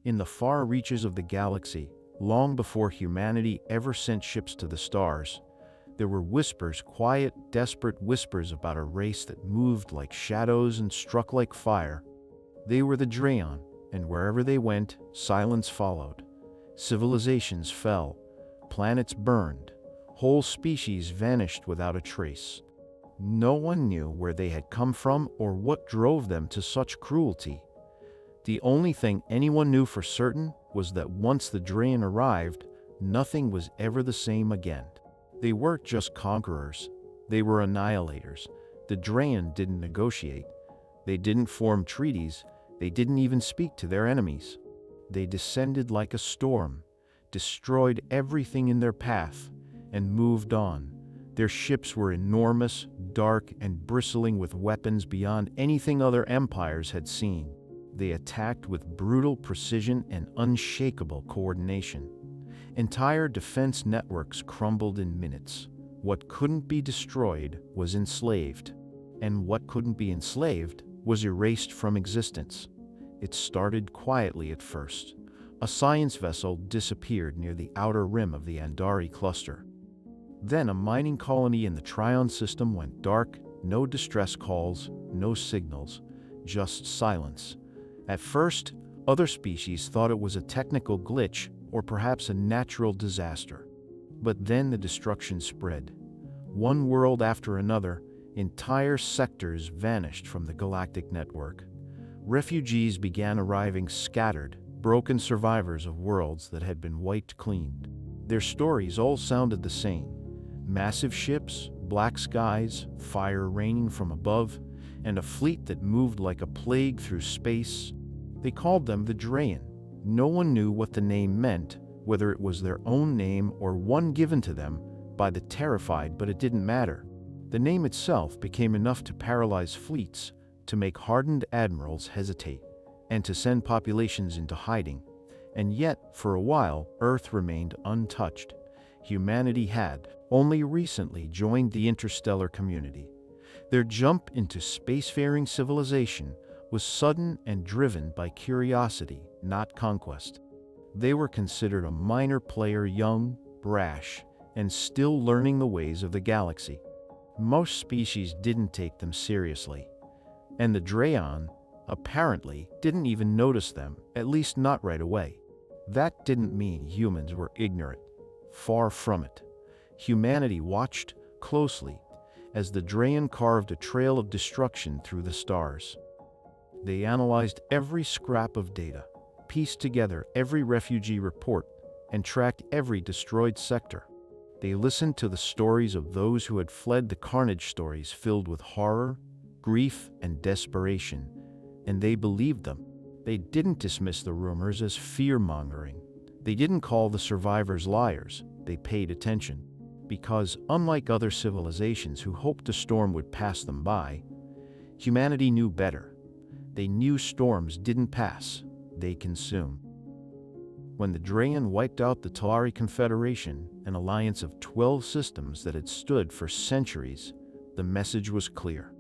In the far reaches of the galaxy, long before humanity ever sent ships to the stars, there were whispers, quiet, desperate whispers about a race that moved like shadows and struck like fire. They were the Dran, and wherever they went, silence followed. Civilizations fell, planets burned, whole species vanished without a trace. No one knew where they had come from or what drove them to such cruelty. The only thing anyone knew for certain was that once the Dran arrived, nothing was ever the same again. They weren't just conquerors, they were annihilators. The Dran didn't negotiate, they didn't form treaties, they didn't even speak to their enemies. They descended like a storm, destroyed everything in their path, and moved on. Their ships were enormous, dark, and bristling with weapons beyond anything other empires had seen. They attacked with brutal precision and unshakable coordination. Entire defense networks crumbled in minutes. What couldn't be destroyed was enslaved, and what couldn't be enslaved was erased from existence. It started quietly at first. A science vessel disappeared near the outer rim of the Andari cluster. Then a mining colony in the Trion system went dark, no distress calls, no signals, just silence. At first, other species thought it was a technical glitch or perhaps a natural disaster. But then the destruction spread. One world after another, entire sectors vanished from the galactic network. Refugees began arriving, scattered, broken survivors of worlds that had been wiped clean. Their stories all sounded the same. Massive ships, black skies, fire raining from above, and a fleet that moved like a plague through space. They called them the Dran. No one knew what the name meant, whether it was their own name or one given to them by the terrified, but it didn't matter. The name itself became enough to paralyze fleets, to make hardened admirals hesitate, and to send populations into hiding. And yet, for a while, Earth remained untouched. Humanity had only recently joined the interstellar community. Their jump into spacefaring civilization was sudden and driven by curiosity, not conquest. They were considered a minor player, young, brash, and still learning the ways of the galaxy. Most species didn't take them seriously, and the Dran, apparently, didn't even notice them, at least not right away. That didn't mean humans were ignorant. Far from it. Humanity watched closely as the Dran carved a trail of destruction through the stars. They analyzed every scrap of data, pieced together every refugee report, and tracked every destroyed sector. They listened to the stories of those who had fled, the carnage stories filled with horror, grief, and desperation, and they believed them. They didn't dismiss the rumors as fear-mongering. They didn't call the survivors liars. They paid attention. Because, unlike other civilizations who hoped a storm would pass them by, humanity knew better. They knew storms didn't pass, they consume. When the Dran wiped out the Talari Confederation, an alliance of 12 systems that had stood for centuries, the message was clear.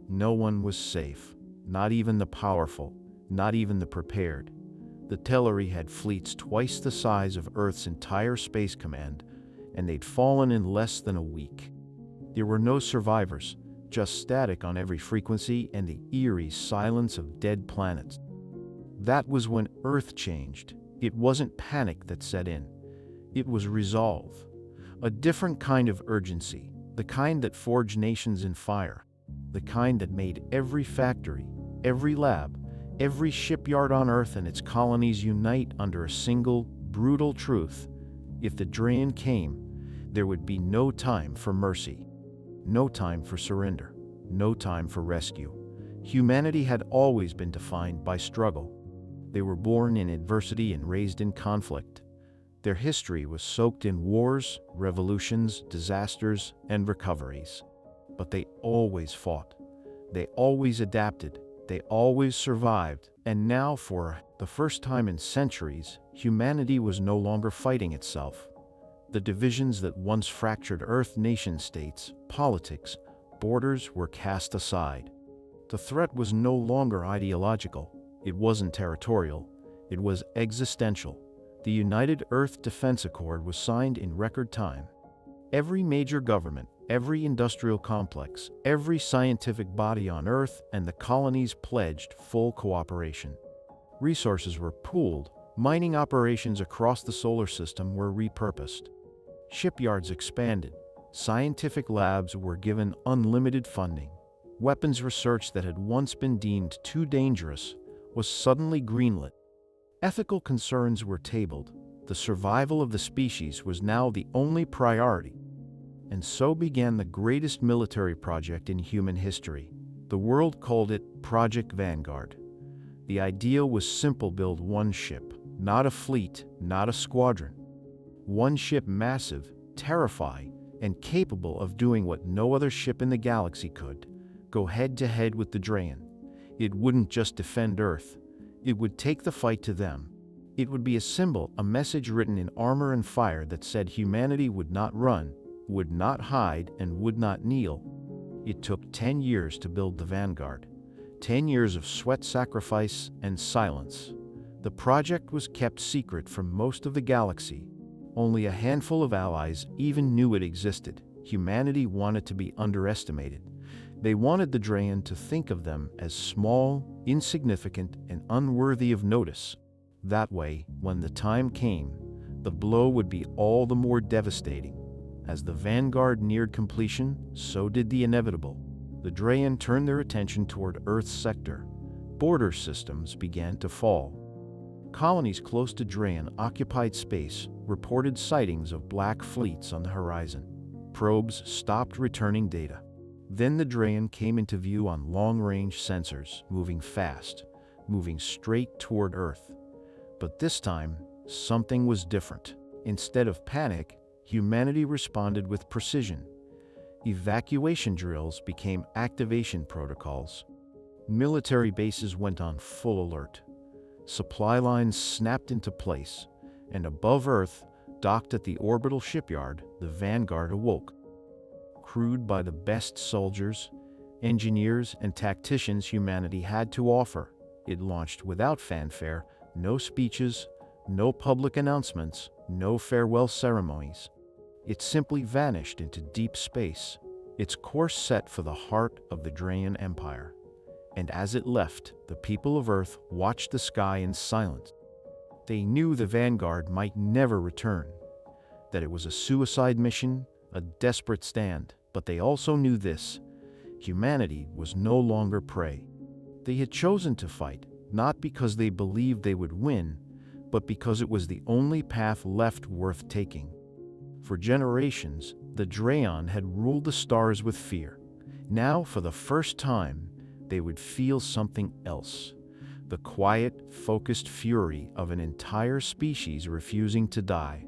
No one was safe, not even the powerful, not even the prepared. The Talari had fleets twice the size of Earth's entire space command, and they'd fallen in less than a week. There were no survivors, just static on every frequency and the eerie silence of dead planets. That was when Earth changed. It wasn't panic that set in. It was resolve. A different kind of urgency, the kind that forged nations in fire, the kind that made every factory, every lab, every shipyard on Earth and its colonies unite under a single, brutal truth. If the Dran came, there would be no time for mercy, no time for surrender, no time for rescue. Humanity had always been defined by struggle. They were born in adversity and raised in conflict. Their history was soaked in wars, revolutions, disasters, and recoveries. But they always fought. They always adapted. They always survived. And now, for the first time in centuries, humanity was no longer fighting itself. The divisions that once fractured Earth, nation-states, politics, borders were cast aside. The threat was no longer ideological. It wasn't territorial. It was existential. The United Earth Defense Accord was signed in record time. Every major government, every industrial complex, every scientific body on Earth and the colonies pledged full cooperation. Resources were pooled, mining operations across the solar system were repurposed. Shipyards expanded, scientific labs were given unlimited funding. Weapons research that had once been deemed too dangerous was suddenly greenlit. Ethical concerns were tabled. The survival of the species was now the only priority. And so began the greatest military project in human history. The world called it Project Vanguard. The idea was simple: build one ship, not a fleet, not a squadron. One ship massive, terrifying, and capable of doing what no other ship in the galaxy could: go head-to-head with the Dran. It wouldn't just defend Earth, it would take the fight to them. It would be a symbol, a message written in armor and fire that said humanity would not run, would not hide, and would not kneel. It took 10 years to build the Vanguard. 10 years of sweat, sacrifice, and silence. The project was kept secret from most of the galaxy. Only a handful of allies even knew it existed. Humanity wanted to be underestimated. They wanted the Dran to think of them as small, insignificant, and unworthy of notice. That way, when the time came, the blow would be all the more devastating. As the Vanguard neared completion, so did the inevitable. The Dran turned their attention toward Earth's sector. Border systems began to fall. Colonies close to Dran occupied space, reported sightings of black fleets on the horizon. Probes stopped returning data. Then the Dran came into view on long-range sensors, moving fast, moving straight toward Earth. But this time, something was different. Instead of panic, humanity responded with precision. Evacuation drills became activation protocols. Military bases went on full alert. Supply lines snapped into place, and above Earth, docked at the orbital shipyard, the Vanguard awoke. Crewed by the best soldiers, engineers, and tacticians humanity had to offer, it launched without fanfare, no speeches, no public announcements, no farewell ceremonies. It simply vanished into deep space, its course set for the heart of the Dran Empire. And as it left, the people of Earth watched the sky in silence. They knew the Vanguard might never return, that it was a suicide mission, a desperate stand, but they also knew this: humanity was no longer prey. They had chosen to fight, not because they believed they would win, but because it was the only path left worth taking. For generations, the Dran had ruled the stars with fear. Now, for the first time, they would feel something else: the quiet, focused fury of an entire species refusing to die.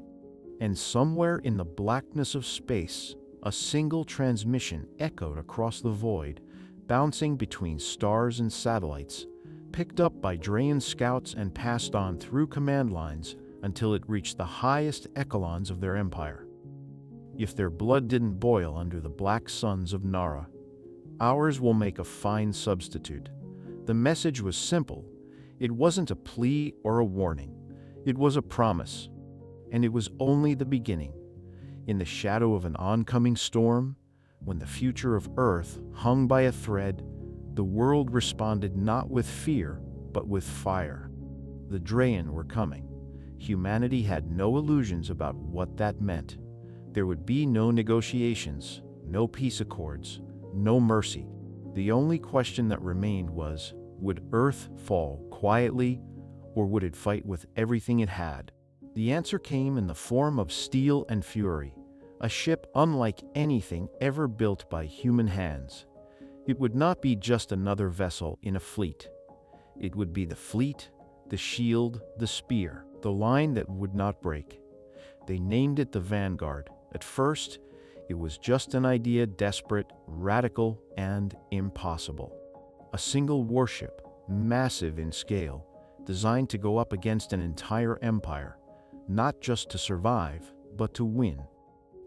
And somewhere in the blackness of space, a single transmission echoed across the void, bouncing between stars and satellites, picked up by Dran scouts and passed on through command lines until it reached the highest echelons of their empire. If their blood didn't boil under the black suns of Nara, ours will make a fine substitute. The message was simple. It wasn't a plea or a warning. It was a promise. And it was only the beginning. In the shadow of an oncoming storm, when the future of Earth hung by a thread, the world responded not with fear, but with fire. The Dran were coming. Humanity had no illusions about what that meant. There would be no negotiations, no peace accords, no mercy. The only question that remained was, would Earth fall quietly, or would it fight with everything it had? The answer came in the form of steel and fury, a ship unlike anything ever built by human hands. It would not be just another vessel in a fleet. It would be the fleet, the shield, the spear, the line that would not break. They named it the Vanguard. At first, it was just an idea, desperate, radical, and impossible. A single warship, massive in scale, designed to go up against an entire empire, not just to survive, but to win.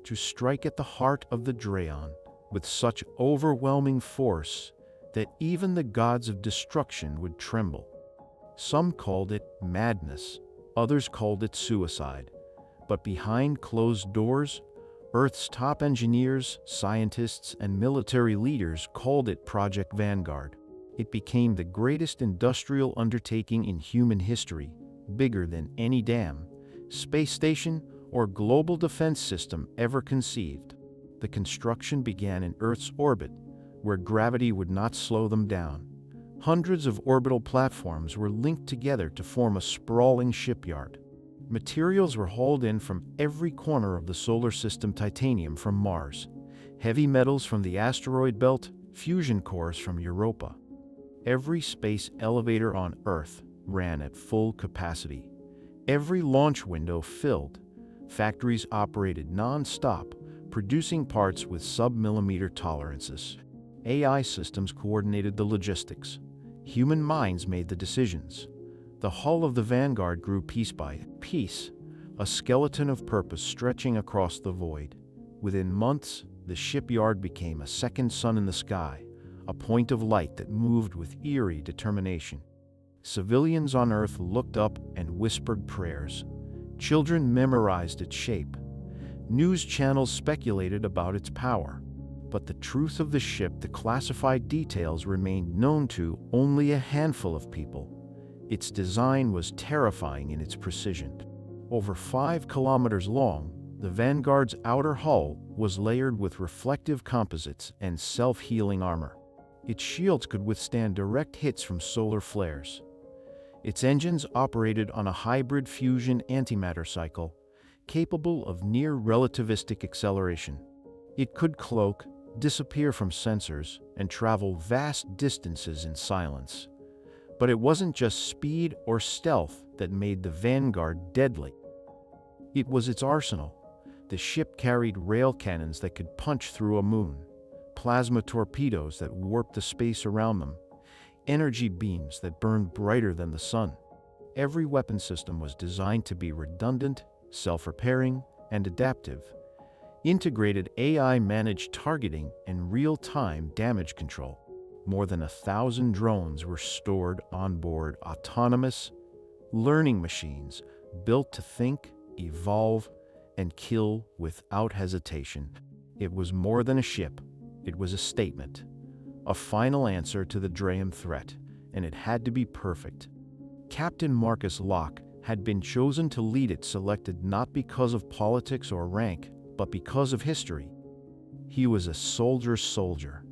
To strike at the heart of the Dran with such overwhelming force that even the gods of destruction would tremble. Some called it madness, others called it suicide. But behind closed doors, Earth's top engineers, scientists, and military leaders called it Project Vanguard. It became the greatest industrial undertaking in human history, bigger than any dam, space station, or global defense system ever conceived. The construction began in Earth's orbit, where gravity would not slow them down. Hundreds of orbital platforms were linked together to form a sprawling shipyard. Materials were hauled in from every corner of the solar system: titanium from Mars, heavy metals from the asteroid belt, fusion cores from Europa. Every space elevator on Earth ran at full capacity. Every launch window filled. Factories operated non-stop, producing parts with sub-millimeter tolerances. AI systems coordinated the logistics. Human minds made the decisions. The hull of the Vanguard grew piece by piece, a skeleton of purpose stretching across the void. Within months, the shipyard became a second sun in the sky, a point of light that moved with eerie determination. Civilians on Earth looked up and whispered prayers. Children memorized its shape. News channels speculated about its power. But the truth of the ship, the classified details, remained known to only a handful of people. Its design was terrifying in its precision. Over 5 kilometers long, the Vanguard's outer hull was layered with reflective composites and self-healing armor. Its shields could withstand direct hits from solar flares. Its engines operated on a hybrid fusion antimatter cycle, capable of near-relativistic acceleration. It could cloak, disappear from sensors, and travel vast distances in silence. But it wasn't just speed or stealth that made the Vanguard deadly. It was its arsenal. The ship carried rail cannons that could punch through a moon, plasma torpedoes that warped the space around them, energy beams that burned brighter than the sun. Every weapon system was designed to be redundant, self-repairing, and adaptive. Integrated AI managed targeting and real-time damage control. More than 1,000 drones were stored on board, autonomous, learning machines built to think, evolve, and kill without hesitation. It was more than a ship. It was a statement, a final answer to the Dran threat, and it had to be perfect. Captain Marcus Locke had been chosen to lead it, selected not because of politics or rank, but because of history. He was a soldier's soldier,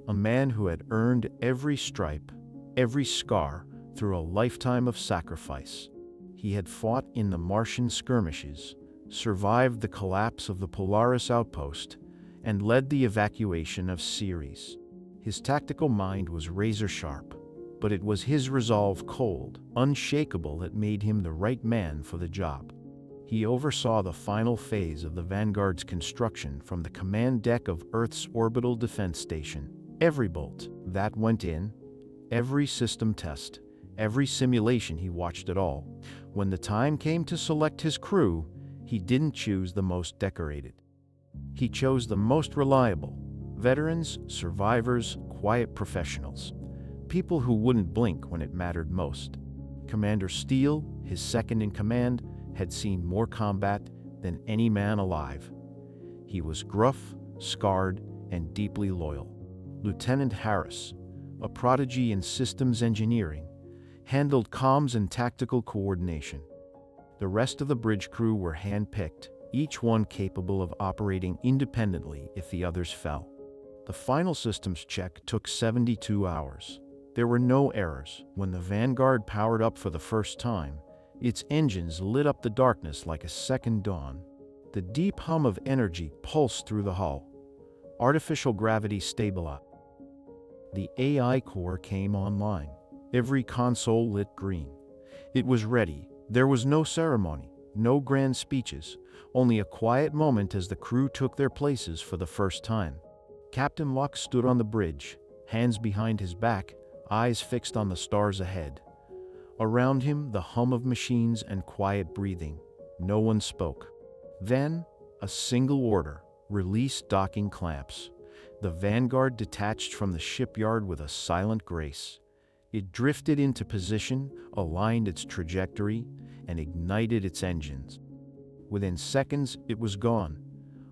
a man who had earned every stripe, every scar, through a lifetime of sacrifice. He had fought in the Martian skirmishes, survived the collapse of the Polaris outpost, and led the evacuation of Ceres. His tactical mind was razor-sharp, but it was his resolve, cold, unshakable, that made him the right man for the job. He oversaw the final phase of the Vanguard's construction from the command deck of Earth's orbital defense station. Every bolt that went in, every system test, every simulation, he watched it all. When the time came to select his crew, he didn't choose the most decorated. He chose the most reliable. Veterans, survivors, quiet professionals. People who wouldn't blink when it mattered most. Commander Steele, his second in command, had seen more combat than any man alive. He was gruff, scarred, and deeply loyal. Lieutenant Harris, a prodigy in systems engineering, handled comms and tactical coordination. The rest of the bridge crew were hand-picked, each one capable of operating independently if the others fell. The final systems check took 72 hours. There were no errors. When the Vanguard powered up for the first time, its engines lit up the darkness like a second dawn. The deep hum of energy pulsed through the hull. Artificial gravity stabilized. The AI core came online. Every console lit green. It was ready. There was no ceremony, no grand speeches, only a quiet moment as the crew took their places for the first time. Captain Locke stood on the bridge, hands behind his back, eyes fixed on the stars ahead. Around him, the hum of machines and quiet breathing. No one spoke. Then, a single order: release docking clamps. The Vanguard detached from the shipyard with a silent grace. It drifted into position, aligned its trajectory, and ignited its engines. Within seconds, it was gone,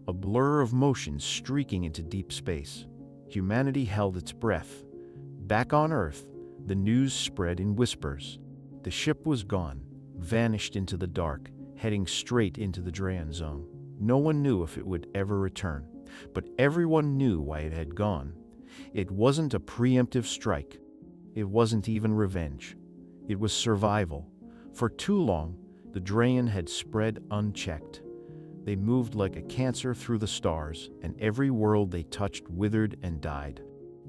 a blur of motion streaking into deep space. Humanity held its breath. Back on Earth, the news spread in whispers. The ship was gone, vanished into the dark, heading straight into the Dran zone. No one knew if it would ever return, but everyone knew why it had gone. It wasn't a preemptive strike. It wasn't even revenge. It was survival. For too long, the Dran had spread unchecked. They moved like a cancer through the stars, and every world they touched withered and died.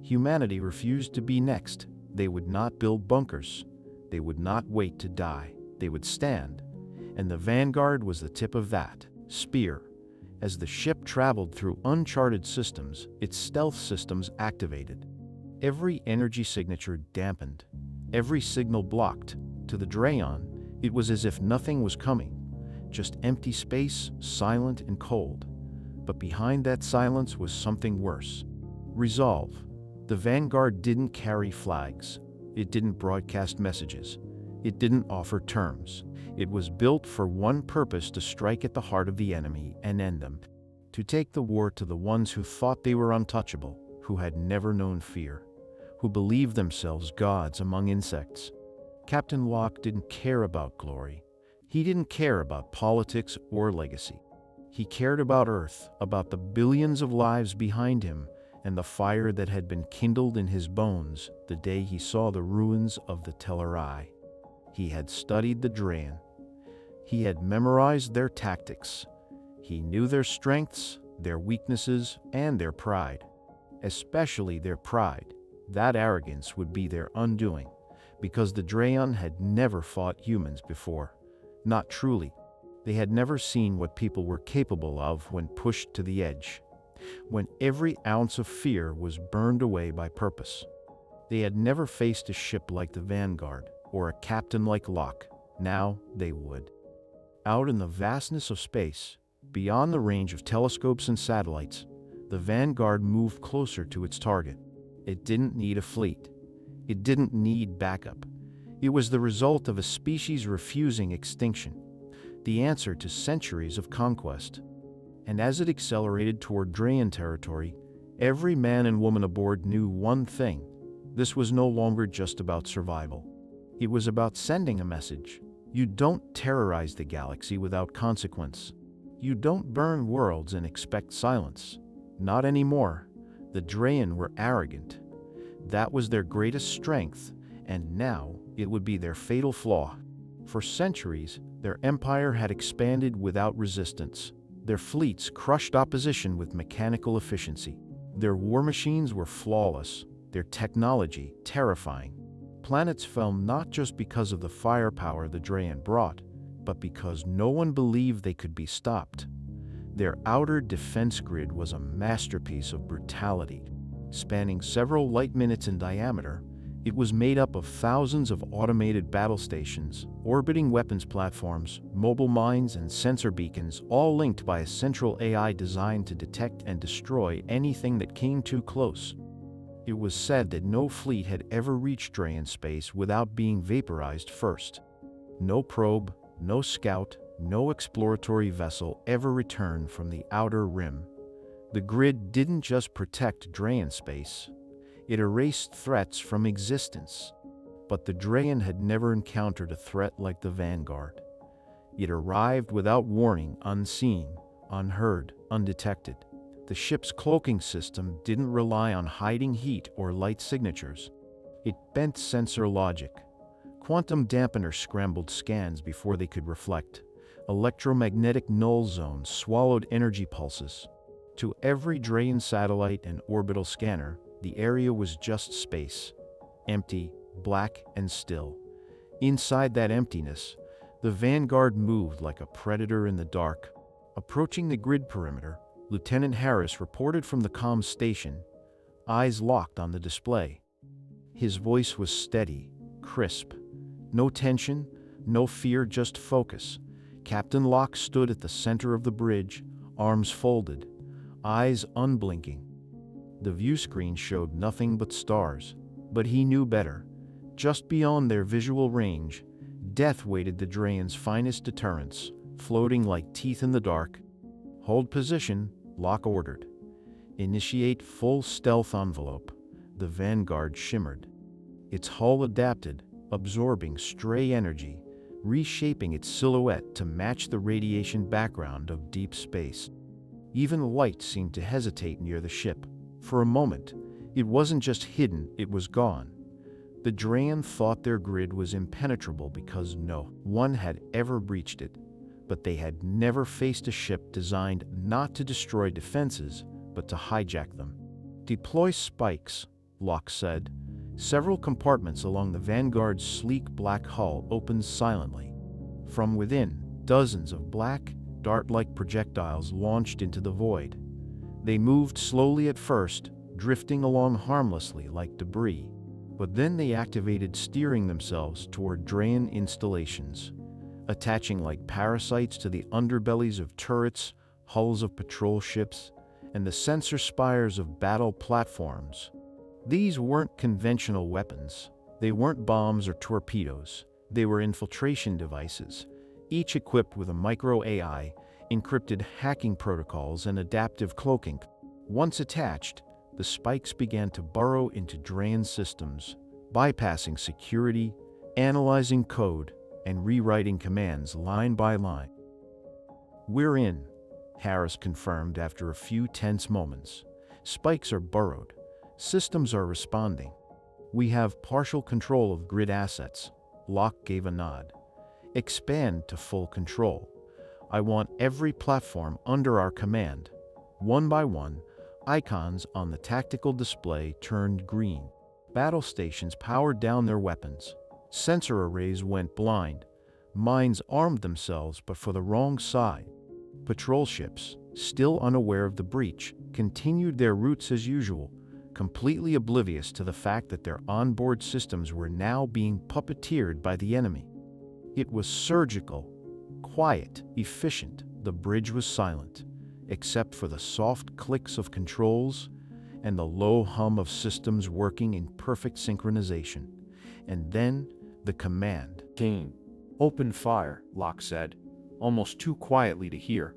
Humanity refused to be next. They would not build bunkers. They would not wait to die. They would stand. And the Vanguard was the tip of that spear. As the ship traveled through uncharted systems, its stealth systems activated. Every energy signature dampened, every signal blocked. To the Dran, it was as if nothing was coming, just empty space, silent and cold. But behind that silence was something worse. Resolve. The Vanguard didn't carry flags. It didn't broadcast messages. It didn't offer terms. It was built for one purpose: to strike at the heart of the enemy and end them. To take the war to the ones who thought they were untouchable, who had never known fear, who believed themselves gods among insects. Captain Locke didn't care about glory. He didn't care about politics or legacy. He cared about Earth, about the billions of lives behind him, and the fire that had been kindled in his bones the day he saw the ruins of the Telleri. He had studied the Dran. He had memorized their tactics. He knew their strengths, their weaknesses, and their pride. Especially their pride. That arrogance would be their undoing, because the Dran had never fought humans before. Not truly. They had never seen what people were capable of when pushed to the edge, when every ounce of fear was burned away by purpose. They had never faced a ship like the Vanguard, or a captain like Locke. Now they would. Out in the vastness of space, beyond the range of telescopes and satellites, the Vanguard moved closer to its target. It didn't need a fleet. It didn't need backup. It was the result of a species refusing extinction, the answer to centuries of conquest. And as it accelerated toward Dran territory, every man and woman aboard knew one thing: this was no longer just about survival. It was about sending a message. You don't terrorize the galaxy without consequence. You don't burn worlds and expect silence. Not anymore. The Dran were arrogant. That was their greatest strength, and now it would be their fatal flaw. For centuries, their empire had expanded without resistance. Their fleets crushed opposition with mechanical efficiency. Their war machines were flawless, their technology terrifying. Planets fell not just because of the firepower the Dran brought, but because no one believed they could be stopped. Their outer defense grid was a masterpiece of brutality. Spanning several light minutes in diameter, it was made up of thousands of automated battle stations, orbiting weapons platforms, mobile mines, and sensor beacons, all linked by a central AI designed to detect and destroy anything that came too close. It was said that no fleet had ever reached Dran space without being vaporized first. No probe, no scout, no exploratory vessel ever returned from the outer rim. The grid didn't just protect Dran space, it erased threats from existence. But the Dran had never encountered a threat like the Vanguard. It arrived without warning, unseen, unheard, undetected. The ship's cloaking system didn't rely on hiding heat or light signatures. It bent sensor logic. Quantum dampeners scrambled scans before they could reflect. Electromagnetic null zones swallowed energy pulses. To every Dran satellite and orbital scanner, the area was just space. Empty, black, and still. Inside that emptiness, the Vanguard moved like a predator in the dark. Approaching the grid perimeter, Lieutenant Harris reported from the comms station, eyes locked on the display. His voice was steady, crisp. No tension, no fear, just focus. Captain Locke stood at the center of the bridge, arms folded, eyes unblinking. The view screen showed nothing but stars, but he knew better. Just beyond their visual range, death waited the Draen's finest deterrents, floating like teeth in the dark. "Hold position," Locke ordered. "Initiate full stealth envelope." The Vanguard shimmered. Its hull adapted, absorbing stray energy, reshaping its silhouette to match the radiation background of deep space. Even the light seemed to hesitate near the ship. For a moment, it wasn't just hidden, it was gone. The Dran thought their grid was impenetrable because no one had ever breached it, but they had never faced a ship designed not to destroy defenses, but to hijack them. "Deploy spikes," Locke said. Several compartments along the Vanguard's sleek black hull opened silently. From within, dozens of black, dart-like projectiles launched into the void. They moved slowly at first, drifting along harmlessly like debris, but then they activated, steering themselves toward Dran installations, attaching like parasites to the underbellies of turrets, hulls of patrol ships, and the sensor spires of battle platforms. These weren't conventional weapons. They weren't bombs or torpedoes. They were infiltration devices, each equipped with a micro-AI, encrypted hacking protocols, and adaptive cloaking. Once attached, the spikes began to burrow into Dran systems, bypassing security, analyzing code, and rewriting commands line by line. "We're in," Harris confirmed after a few tense moments. "Spikes are burrowed. Systems are responding. We have partial control of grid assets." Locke gave a nod. "Expand to full control. I want every platform under our command." One by one, icons on the tactical display turned green. Battle stations powered down their weapons. Sensor arrays went blind. Mines armed themselves, but for the wrong side. Patrol ships, still unaware of the breach, continued their routes as usual, completely oblivious to the fact that their onboard systems were now being puppeteered by the enemy. It was surgical, quiet, efficient. The bridge was silent, except for the soft clicks of controls and the low hum of systems working in perfect synchronization. And then, the command came. "Open fire," Locke said, almost too quietly to hear,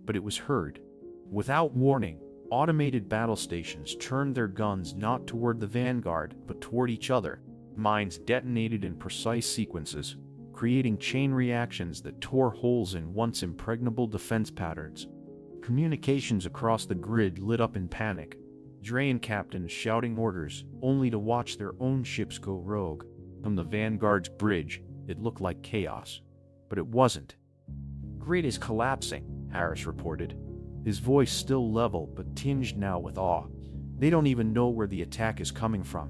but it was heard. Without warning, automated battle stations turned their guns not toward the Vanguard, but toward each other. Mines detonated in precise sequences, creating chain reactions that tore holes in once impregnable defense patterns. Communications across the grid lit up in panic. Dran captains shouting orders, only to watch their own ships go rogue. From the Vanguard's bridge, it looked like chaos. But it wasn't. "Grid is collapsing," Harris reported, his voice still level but tinged now with awe. "They don't even know where the attack is coming from.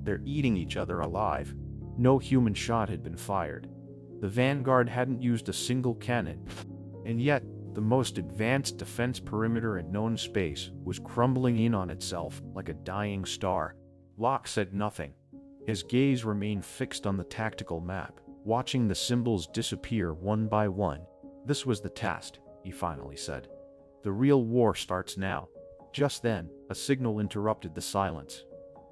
They're eating each other alive." No human shot had been fired. The Vanguard hadn't used a single cannon. And yet, the most advanced defense perimeter in known space was crumbling in on itself like a dying star. Locke said nothing. His gaze remained fixed on the tactical map, watching the symbols disappear one by one. "This was the test," he finally said. "The real war starts now." Just then, a signal interrupted the silence.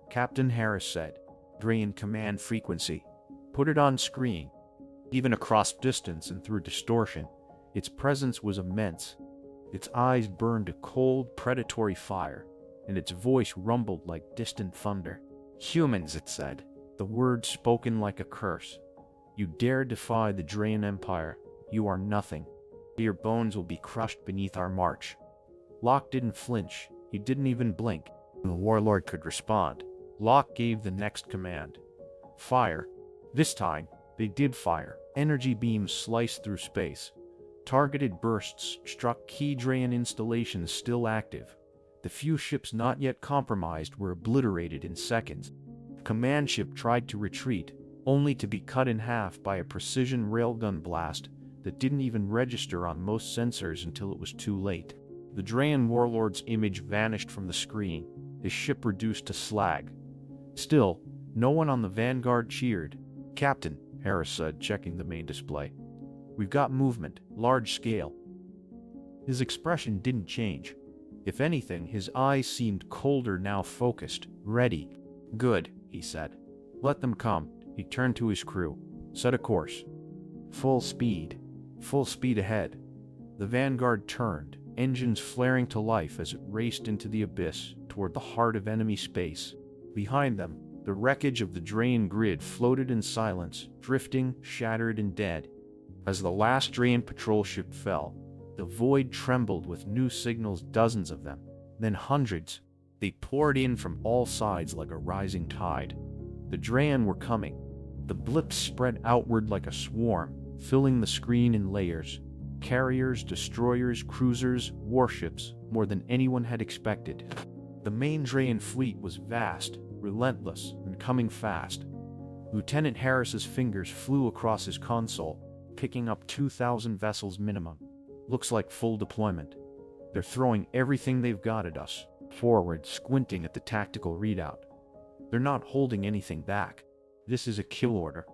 Captain Harris said, "Dran command frequency. Put it on screen." Even across distance and through distortion, its presence was immense. Its eyes burned a cold, predatory fire, and its voice rumbled like distant thunder. "Humans," it said, the words spoken like a curse. "You dare defy the Dran Empire. You are nothing. Your bones will be crushed beneath our march." Locke didn't flinch. He didn't even blink. The warlord could respond. Locke gave the next command. "Fire." This time, they did fire. Energy beams sliced through space. Targeted bursts struck key Dran installations still active. The few ships not yet compromised were obliterated in seconds. The command ship tried to retreat, only to be cut in half by a precision railgun blast that didn't even register on most sensors until it was too late. The Dran warlord's image vanished from the screen, his ship reduced to slag. Still, no one on the Vanguard cheered. "Captain," Harris said, checking the main display. "We've got movement, large scale." His expression didn't change. If anything, his eyes seemed colder, now focused, ready. "Good," he said. Let them come. He turned to his crew. Set a course. Full speed. Full speed ahead. The Vanguard turned, engines flaring to life as it raced into the abyss toward the heart of enemy space. Behind them, the wreckage of the Dran grid floated in silence, drifting, shattered, and dead. As the last Dran patrol ship fell, the void trembled with new signals, dozens of them, then hundreds. They poured in from all sides like a rising tide. The Dran were coming. The blips spread outward like a swarm, filling the screen in layers. Carriers, destroyers, cruisers, warships, more than anyone had expected. The main Dran fleet was vast, relentless, and coming fast. Lieutenant Harris's fingers flew across his console, picking up 2,000 vessels minimum. Looks like full deployment. They're throwing everything they've got at us. Forward, squinting at the tactical readout. They're not holding anything back. This is a kill order.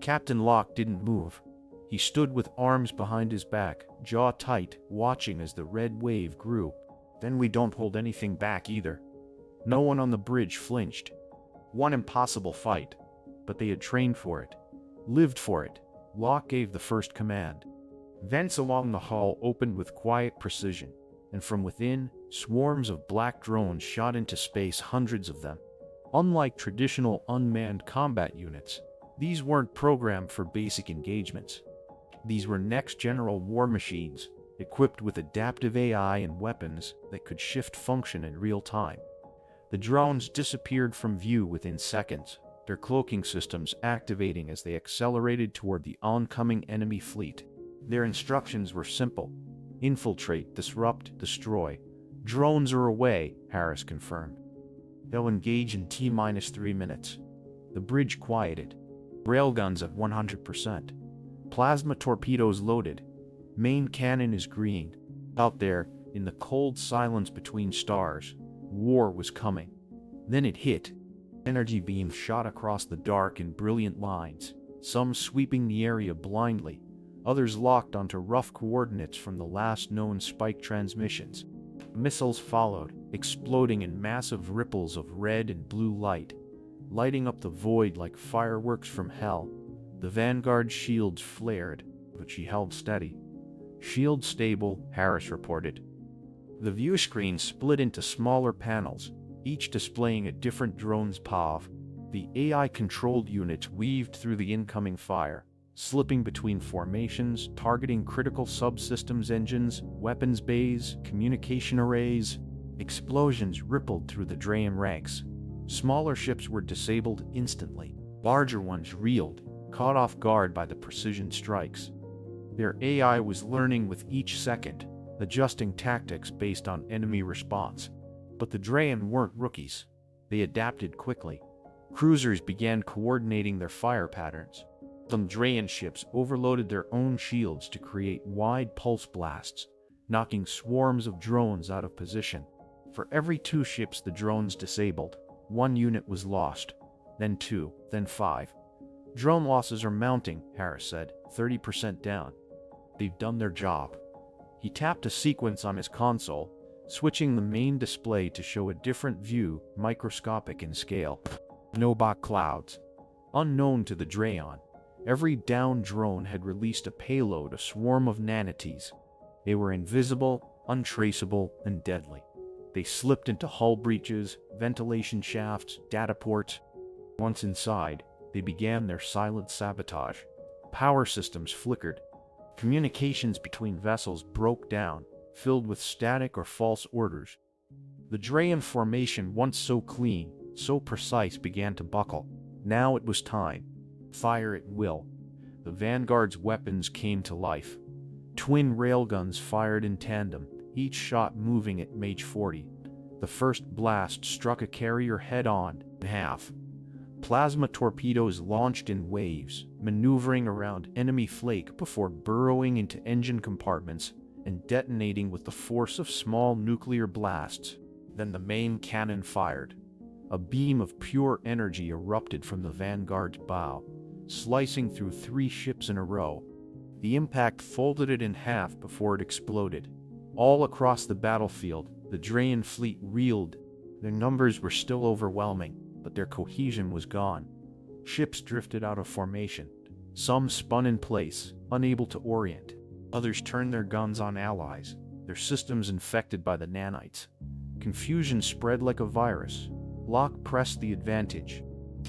Captain Locke didn't move. He stood with arms behind his back, jaw tight, watching as the red wave grew. Then we don't hold anything back either. No one on the bridge flinched. One impossible fight. But they had trained for it. Lived for it. Locke gave the first command. Vents along the hull opened with quiet precision, and from within, swarms of black drones shot into space, hundreds of them. Unlike traditional unmanned combat units, these weren't programmed for basic engagements. These were next-general war machines, equipped with adaptive AI and weapons that could shift function in real time. The drones disappeared from view within seconds, their cloaking systems activating as they accelerated toward the oncoming enemy fleet. Their instructions were simple: infiltrate, disrupt, destroy. Drones are away, Harris confirmed. They'll engage in T-3 minutes. The bridge quieted. Railguns at 100%. Plasma torpedoes loaded. Main cannon is green. Out there, in the cold silence between stars, war was coming. Then it hit. Energy beams shot across the dark in brilliant lines, some sweeping the area blindly, others locked onto rough coordinates from the last known spike transmissions. Missiles followed, exploding in massive ripples of red and blue light, lighting up the void like fireworks from hell. The Vanguard shields flared, but she held steady. Shield stable, Harris reported. The view screen split into smaller panels, each displaying a different drone's POV. The AI-controlled units weaved through the incoming fire, slipping between formations, targeting critical subsystems, engines, weapons bays, communication arrays. Explosions rippled through the Dran ranks. Smaller ships were disabled instantly. Larger ones reeled, caught off guard by the precision strikes. Their AI was learning with each second, adjusting tactics based on enemy response. But the Dran weren't rookies. They adapted quickly. Cruisers began coordinating their fire patterns. Some Dran ships overloaded their own shields to create wide pulse blasts, knocking swarms of drones out of position. For every 2 ships the drones disabled, 1 unit was lost, then 2, then 5. Drone losses are mounting, Harris said, 30% down. They've done their job. He tapped a sequence on his console, switching the main display to show a different view, microscopic in scale. No bot clouds. Unknown to the Dran, every downed drone had released a payload, a swarm of nanites. They were invisible, untraceable, and deadly. They slipped into hull breaches, ventilation shafts, data ports. Once inside, they began their silent sabotage. Power systems flickered. Communications between vessels broke down, filled with static or false orders. The Dran formation, once so clean, so precise, began to buckle. Now it was time. Fire at will. The Vanguard's weapons came to life. Twin railguns fired in tandem, each shot moving at Mach 40. The first blast struck a carrier head-on, in half. Plasma torpedoes launched in waves, maneuvering around enemy flake before burrowing into engine compartments and detonating with the force of small nuclear blasts. Then the main cannon fired. A beam of pure energy erupted from the Vanguard's bow, slicing through 3 ships in a row. The impact folded it in half before it exploded. All across the battlefield, the Dran fleet reeled. Their numbers were still overwhelming, but their cohesion was gone. Ships drifted out of formation. Some spun in place, unable to orient. Others turned their guns on allies, their systems infected by the nanites. Confusion spread like a virus. Locke pressed the advantage.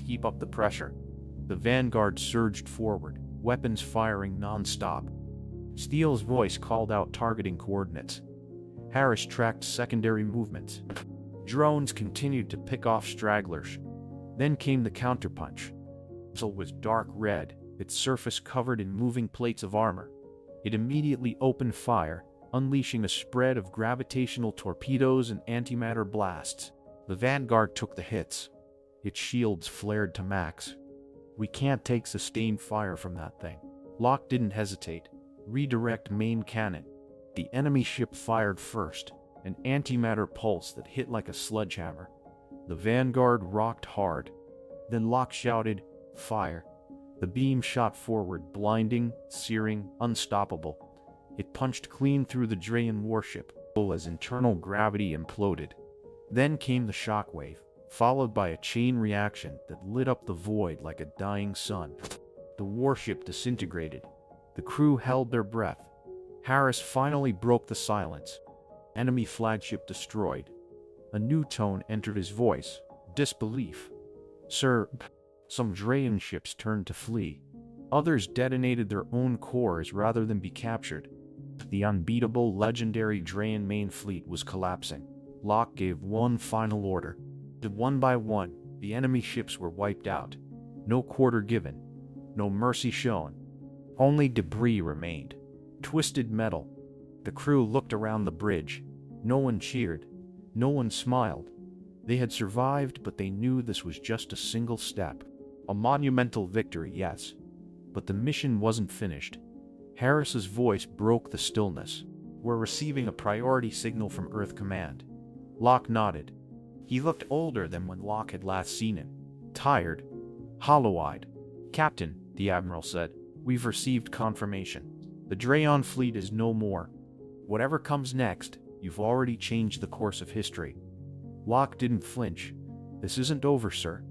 Keep up the pressure. The Vanguard surged forward, weapons firing non-stop. Steele's voice called out targeting coordinates. Harris tracked secondary movements. Drones continued to pick off stragglers. Then came the counterpunch. The vessel was dark red, its surface covered in moving plates of armor. It immediately opened fire, unleashing a spread of gravitational torpedoes and antimatter blasts. The Vanguard took the hits. Its shields flared to max. We can't take sustained fire from that thing. Locke didn't hesitate. Redirect main cannon. The enemy ship fired first, an antimatter pulse that hit like a sledgehammer. The Vanguard rocked hard. Then Locke shouted, "Fire." The beam shot forward, blinding, searing, unstoppable. It punched clean through the Dran warship as internal gravity imploded. Then came the shockwave, followed by a chain reaction that lit up the void like a dying sun. The warship disintegrated. The crew held their breath. Harris finally broke the silence. Enemy flagship destroyed. A new tone entered his voice, disbelief. "Sir," some Dran ships turned to flee. Others detonated their own cores rather than be captured. The unbeatable, legendary Dran main fleet was collapsing. Locke gave one final order. One by one, the enemy ships were wiped out. No quarter given. No mercy shown. Only debris remained. Twisted metal. The crew looked around the bridge. No one cheered. No one smiled. They had survived, but they knew this was just a single step. A monumental victory, yes. But the mission wasn't finished. Harris's voice broke the stillness. "We're receiving a priority signal from Earth Command." Locke nodded. He looked older than when Locke had last seen him. Tired. Hollow-eyed. "Captain," the Admiral said, "we've received confirmation. The Dran fleet is no more. Whatever comes next, you've already changed the course of history." Locke didn't flinch. "This isn't over, sir.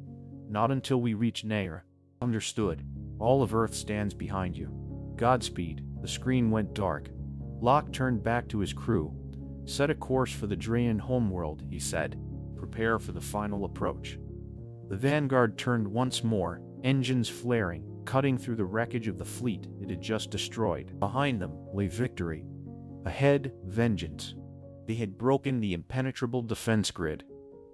Not until we reach Nara." "Understood. All of Earth stands behind you." "Godspeed." The screen went dark. Locke turned back to his crew. "Set a course for the Dran homeworld," he said. "Prepare for the final approach." The Vanguard turned once more, engines flaring, cutting through the wreckage of the fleet it had just destroyed. Behind them lay victory. Ahead, vengeance. They had broken the impenetrable defense grid.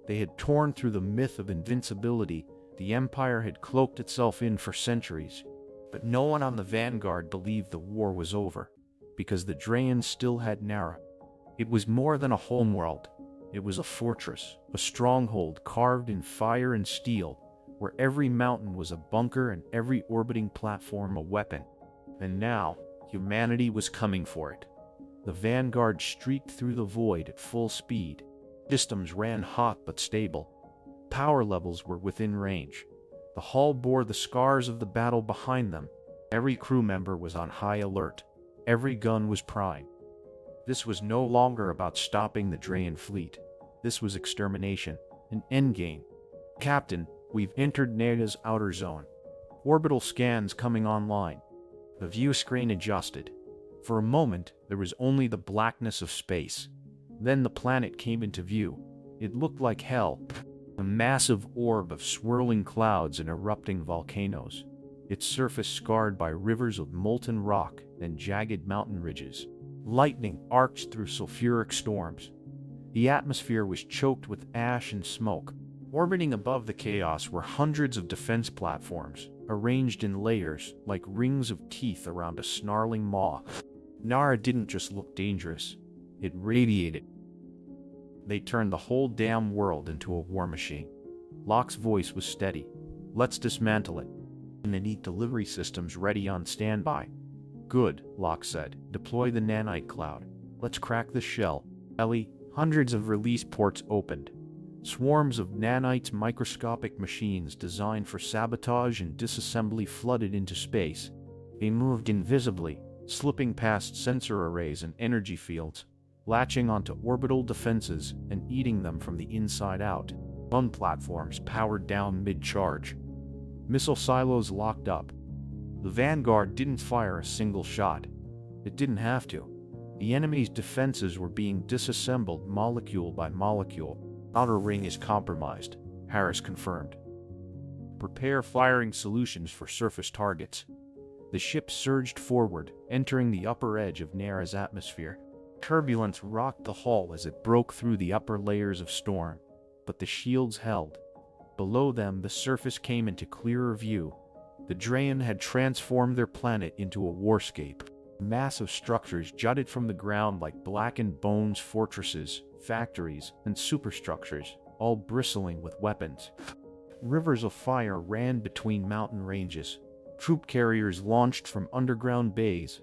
They had torn through the myth of invincibility the Empire had cloaked itself in for centuries. But no one on the Vanguard believed the war was over, because the Dran still had Nara. It was more than a homeworld. It was a fortress, a stronghold carved in fire and steel, where every mountain was a bunker and every orbiting platform a weapon. And now, humanity was coming for it. The Vanguard streaked through the void at full speed. Systems ran hot but stable. Power levels were within range. The hull bore the scars of the battle behind them. Every crew member was on high alert. Every gun was prime. This was no longer about stopping the Dran fleet. This was extermination, an endgame. "Captain, we've entered Nara's outer zone. Orbital scans coming online." The view screen adjusted. For a moment, there was only the blackness of space. Then the planet came into view. It looked like hell. A massive orb of swirling clouds and erupting volcanoes. Its surface scarred by rivers of molten rock and jagged mountain ridges. Lightning arched through sulfuric storms. The atmosphere was choked with ash and smoke. Orbiting above the chaos were hundreds of defense platforms, arranged in layers like rings of teeth around a snarling maw. Nara didn't just look dangerous, it radiated. They turned the whole damn world into a war machine. Locke's voice was steady. "Let's dismantle it. And they need delivery systems ready on standby." "Good," Locke said. "Deploy the nanite cloud. Let's crack the shell." Ellie, hundreds of release ports opened. Swarms of nanites, microscopic machines designed for sabotage and disassembly flooded into space. They moved invisibly, slipping past sensor arrays and energy fields, latching onto orbital defenses and eating them from the inside out. One platforms powered down mid-charge. Missile silos locked up. The Vanguard didn't fire a single shot. It didn't have to. The enemy's defenses were being disassembled molecule by molecule. Outer ring is compromised, Harris confirmed. Prepare firing solutions for surface targets. The ship surged forward, entering the upper edge of Nara's atmosphere. Turbulence rocked the hull as it broke through the upper layers of storm, but the shields held. Below them, the surface came into clearer view. The Dran had transformed their planet into a warscape. Massive structures jutted from the ground like blackened bones, fortresses, factories, and superstructures, all bristling with weapons. Rivers of fire ran between mountain ranges. Troop carriers launched from underground bays.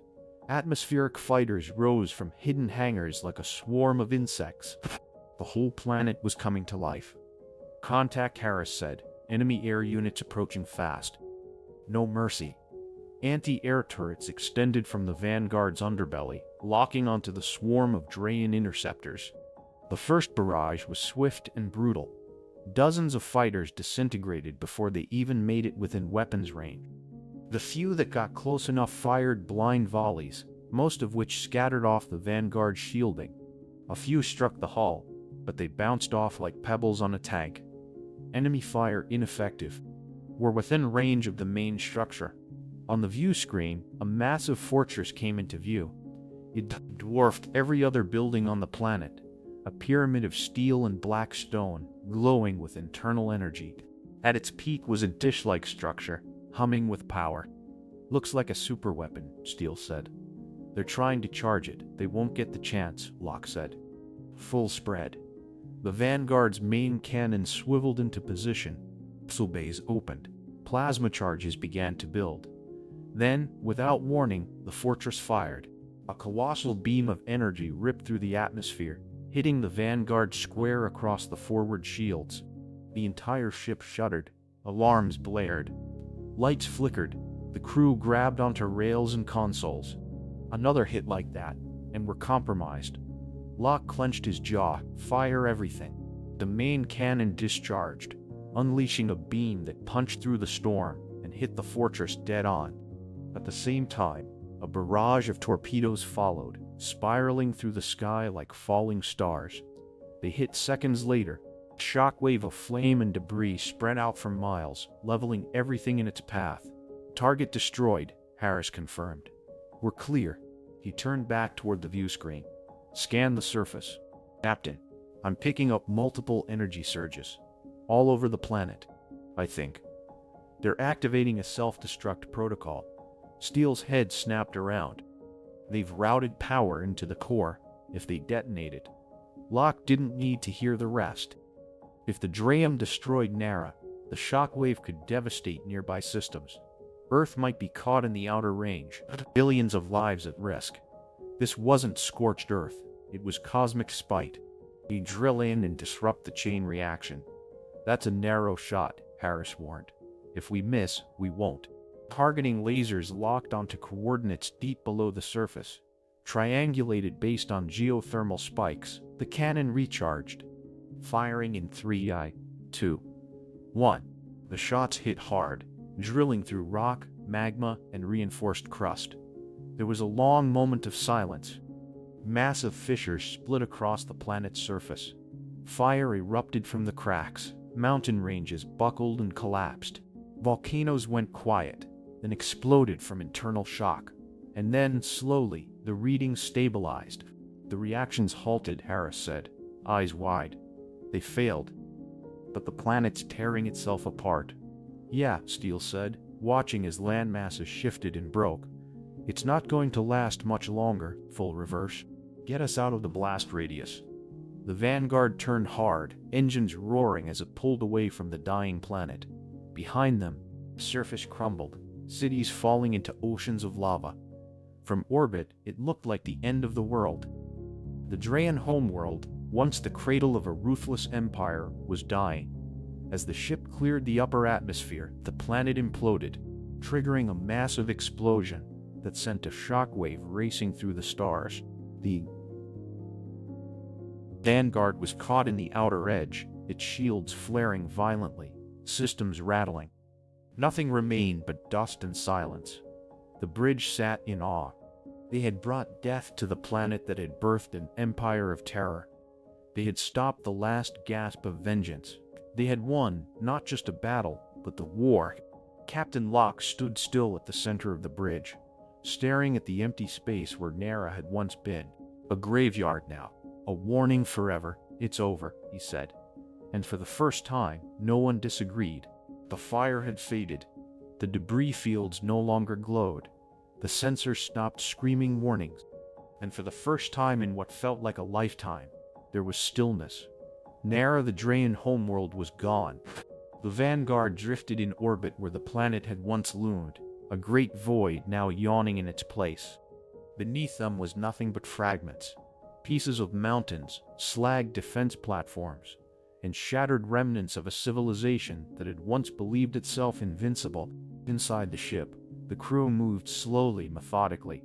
Atmospheric fighters rose from hidden hangars like a swarm of insects. The whole planet was coming to life. Contact, Harris said. Enemy air units approaching fast. No mercy. Anti-air turrets extended from the Vanguard's underbelly, locking onto the swarm of Dran interceptors. The first barrage was swift and brutal. Dozens of fighters disintegrated before they even made it within weapons range. The few that got close enough fired blind volleys, most of which scattered off the Vanguard shielding. A few struck the hull, but they bounced off like pebbles on a tank. Enemy fire ineffective. We're within range of the main structure. On the view screen, a massive fortress came into view. It dwarfed every other building on the planet, a pyramid of steel and black stone, glowing with internal energy. At its peak was a dish-like structure, humming with power. Looks like a superweapon, Steele said. They're trying to charge it. They won't get the chance, Locke said. Full spread. The Vanguard's main cannon swiveled into position. Missile bays opened. Plasma charges began to build. Then, without warning, the fortress fired. A colossal beam of energy ripped through the atmosphere, hitting the Vanguard square across the forward shields. The entire ship shuddered. Alarms blared. Lights flickered. The crew grabbed onto rails and consoles. Another hit like that, and we're compromised. Locke clenched his jaw. Fire everything. The main cannon discharged, unleashing a beam that punched through the storm and hit the fortress dead on. At the same time, a barrage of torpedoes followed, spiraling through the sky like falling stars. They hit seconds later. A shockwave of flame and debris spread out for miles, leveling everything in its path. Target destroyed, Harris confirmed. We're clear. He turned back toward the view screen. Scan the surface. Captain, I'm picking up multiple energy surges. All over the planet, I think. They're activating a self-destruct protocol. Steele's head snapped around. They've routed power into the core if they detonated. Locke didn't need to hear the rest. If the Dran destroyed Nara, the shockwave could devastate nearby systems. Earth might be caught in the outer range, billions of lives at risk. This wasn't scorched Earth, it was cosmic spite. We drill in and disrupt the chain reaction. That's a narrow shot, Harris warned. If we miss, we won't. Targeting lasers locked onto coordinates deep below the surface. Triangulated based on geothermal spikes, the cannon recharged. Firing in 3, 2, 1. The shots hit hard, drilling through rock, magma, and reinforced crust. There was a long moment of silence. Massive fissures split across the planet's surface. Fire erupted from the cracks. Mountain ranges buckled and collapsed. Volcanoes went quiet, then exploded from internal shock. And then, slowly, the readings stabilized. The reactions halted, Harris said, eyes wide. They failed. But the planet's tearing itself apart. Yeah, Steele said, watching as landmasses shifted and broke. It's not going to last much longer, full reverse. Get us out of the blast radius. The Vanguard turned hard, engines roaring as it pulled away from the dying planet. Behind them, the surface crumbled, cities falling into oceans of lava. From orbit, it looked like the end of the world. The Dran homeworld, once the cradle of a ruthless empire, was dying. As the ship cleared the upper atmosphere, the planet imploded, triggering a massive explosion that sent a shockwave racing through the stars. The Vanguard was caught in the outer edge, its shields flaring violently, systems rattling. Nothing remained but dust and silence. The bridge sat in awe. They had brought death to the planet that had birthed an empire of terror. They had stopped the last gasp of vengeance. They had won not just a battle, but the war. Captain Locke stood still at the center of the bridge, staring at the empty space where Nara had once been. A graveyard now. A warning forever. It's over, he said. And for the first time, no one disagreed. The fire had faded. The debris fields no longer glowed. The sensors stopped screaming warnings. And for the first time in what felt like a lifetime, there was stillness. Nara, the Dran homeworld, was gone. The Vanguard drifted in orbit where the planet had once loomed, a great void now yawning in its place. Beneath them was nothing but fragments, pieces of mountains, slag defense platforms, and shattered remnants of a civilization that had once believed itself invincible. Inside the ship, the crew moved slowly, methodically.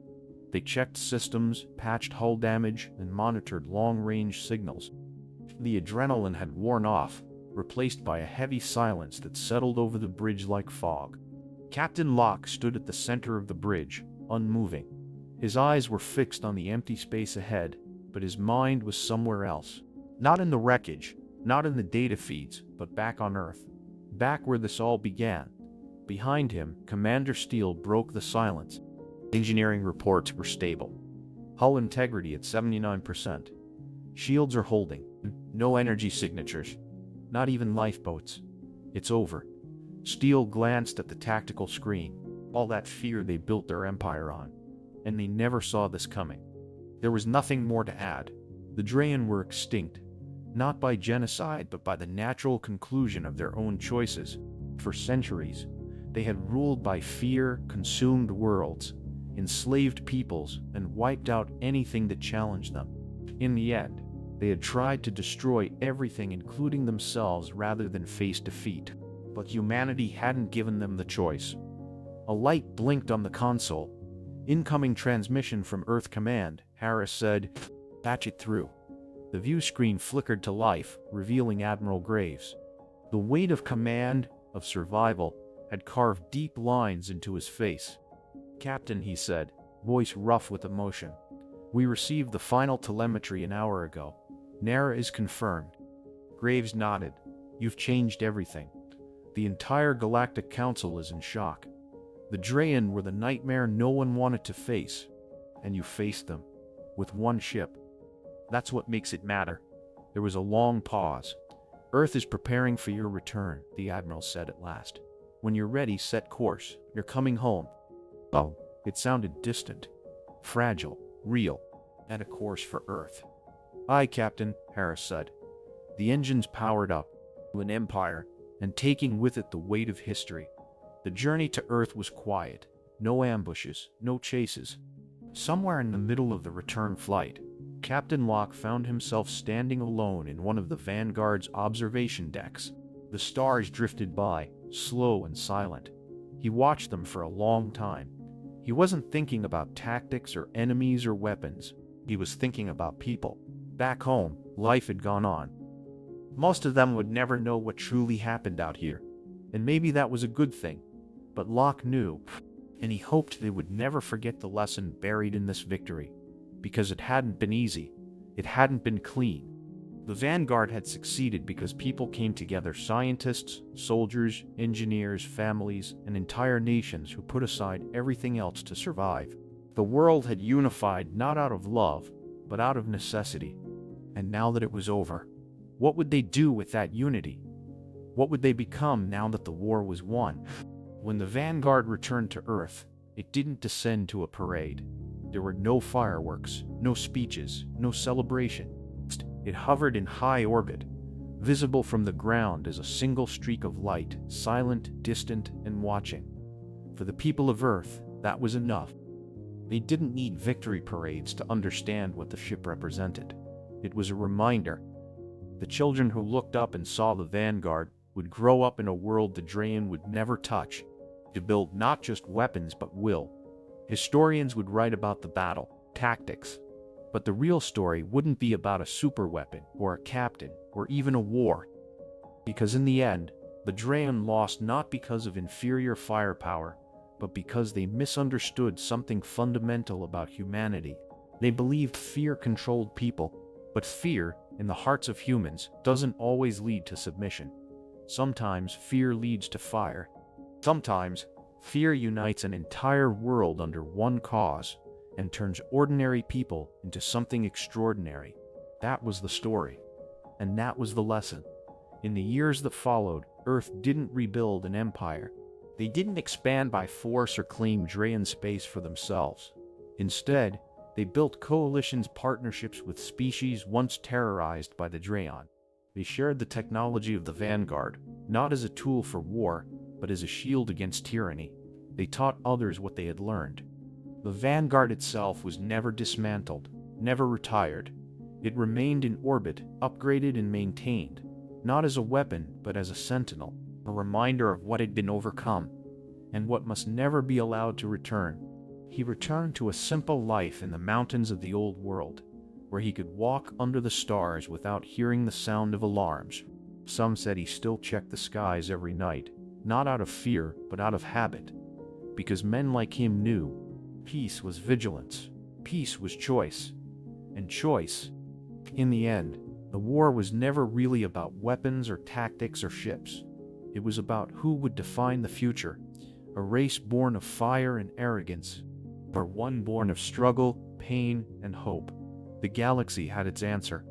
They checked systems, patched hull damage, and monitored long-range signals. The adrenaline had worn off, replaced by a heavy silence that settled over the bridge like fog. Captain Locke stood at the center of the bridge, unmoving. His eyes were fixed on the empty space ahead, but his mind was somewhere else. Not in the wreckage, not in the data feeds, but back on Earth. Back where this all began. Behind him, Commander Steele broke the silence. Engineering reports were stable. Hull integrity at 79%. Shields are holding. No energy signatures. Not even lifeboats. It's over. Steele glanced at the tactical screen. All that fear they built their empire on. And they never saw this coming. There was nothing more to add. The Dran were extinct. Not by genocide, but by the natural conclusion of their own choices. For centuries, they had ruled by fear, consumed worlds, enslaved peoples, and wiped out anything that challenged them. In the end, they had tried to destroy everything, including themselves, rather than face defeat. But humanity hadn't given them the choice. A light blinked on the console. Incoming transmission from Earth Command, Harris said. Patch it through. The view screen flickered to life, revealing Admiral Graves. The weight of command, of survival, had carved deep lines into his face. Captain, he said, voice rough with emotion. We received the final telemetry an hour ago. Nara is confirmed. Graves nodded. You've changed everything. The entire Galactic Council is in shock. The Dran were the nightmare no one wanted to face. And you faced them. With one ship. That's what makes it matter. There was a long pause. Earth is preparing for your return, the Admiral said at last. When you're ready, set course. You're coming home. Oh, it sounded distant. Fragile. Real. And a course for Earth. Aye, Captain, Harris said. The engines powered up. An empire, and taking with it the weight of history. The journey to Earth was quiet. No ambushes, no chases. Somewhere in the middle of the return flight, Captain Locke found himself standing alone in one of the Vanguard's observation decks. The stars drifted by, slow and silent. He watched them for a long time. He wasn't thinking about tactics or enemies or weapons. He was thinking about people. Back home, life had gone on. Most of them would never know what truly happened out here. And maybe that was a good thing. But Locke knew, and he hoped they would never forget the lesson buried in this victory. Because it hadn't been easy. It hadn't been clean. The Vanguard had succeeded because people came together, scientists, soldiers, engineers, families, and entire nations who put aside everything else to survive. The world had unified not out of love, but out of necessity. And now that it was over, what would they do with that unity? What would they become now that the war was won? When the Vanguard returned to Earth, it didn't descend to a parade. There were no fireworks, no speeches, no celebration. It hovered in high orbit, visible from the ground as a single streak of light, silent, distant, and watching. For the people of Earth, that was enough. They didn't need victory parades to understand what the ship represented. It was a reminder. The children who looked up and saw the Vanguard would grow up in a world the Dran would never touch, to build not just weapons but will. Historians would write about the battle, tactics, but the real story wouldn't be about a superweapon or a captain or even a war. Because in the end, The Dran lost not because of inferior firepower, but because they misunderstood something fundamental about humanity. They believed fear controlled people, but fear, in the hearts of humans, doesn't always lead to submission. Sometimes fear leads to fire. Sometimes fear unites an entire world under one cause and turns ordinary people into something extraordinary. That was the story. And that was the lesson. In the years that followed, Earth didn't rebuild an empire. They didn't expand by force or claim Dran space for themselves. Instead, they built coalitions, partnerships with species once terrorized by the Dran. They shared the technology of the Vanguard, not as a tool for war, but as a shield against tyranny. They taught others what they had learned. The Vanguard itself was never dismantled, never retired. It remained in orbit, upgraded and maintained, not as a weapon, but as a sentinel, a reminder of what had been overcome, and what must never be allowed to return. He returned to a simple life in the mountains of the old world, where he could walk under the stars without hearing the sound of alarms. Some said he still checked the skies every night, not out of fear, but out of habit, because men like him knew peace was vigilance, peace was choice, and choice. In the end, the war was never really about weapons or tactics or ships. It was about who would define the future, a race born of fire and arrogance, or one born of struggle, pain, and hope. The galaxy had its answer.